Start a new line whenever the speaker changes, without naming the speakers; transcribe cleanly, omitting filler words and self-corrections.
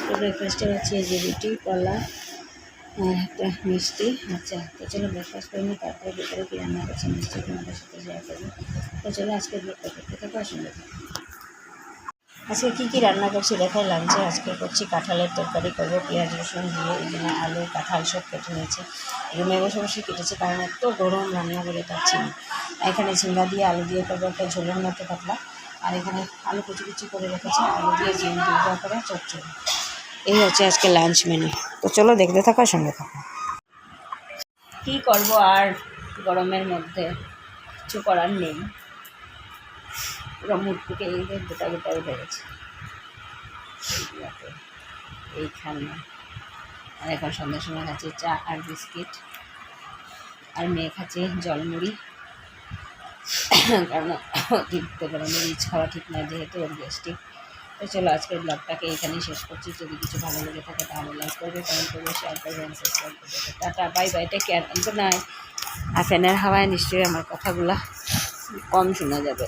তো ব্রেকফাস্টে হচ্ছে এই যে রুটি, কলা আর একটা মিষ্টি। আচ্ছা, তো চলো ব্রেকফাস্ট করে নিই, তারপরে ভিতরে কী রান্না করছি মিষ্টি তোমাদের সাথে শেয়ার করবো। তো চলো আজকে ব্লগটা করতে থাকো, আসলে আজকে কী রান্না করছি দেখাই। লাঞ্চে আজকে করছি কাঁঠালের তরকারি করবো, পেঁয়াজ রসুন দিয়ে। এই জন্য আলু কাঁঠাল সব কেটে নিয়েছি, রুমে বসে বসে কেটেছি, কারণ এত গরম রান্না করে পাচ্ছি না। এখানে ঝিঙ্গা দিয়ে আলু দিয়ে করবো একটা ঝোলের মতো পাতলা, আর এখানে আলু কুচি কুচি করে রেখেছি, আলু দিয়ে জিম দুর্গা করে চচ্চড়ি। এই হচ্ছে আজকে লাঞ্চ মেনু। তো চলো দেখতে থাকো, সঙ্গে থাকো। কী করবো আর, গরমের মধ্যে কিছু করার নেই। পুরো মুখ থেকে এই গোটা গোটা উঠে গেছে এইখানে। আর এখন সন্ধ্যার সময় খাচ্ছি চা আর বিস্কিট, আর মেয়ে খাচ্ছে জলমুড়ি, কারণ অতিরিক্ত গরমে রিচ খাওয়া ঠিক নয়, যেহেতু ওর গ্যাস্ট্রিক। তো চলো আজকের ব্লগটাকে এইখানেই শেষ করছি। যদি কিছু ভালো লেগে থাকে তাহলে লাইক করবে, কমেন্ট করবে, শেয়ার করবে, সাবস্ক্রাইব করবে। Tata, bye bye, take care, good night. আর ফ্যানের হাওয়ায় নিশ্চয়ই আমার কথাগুলো কম শোনা যাবে।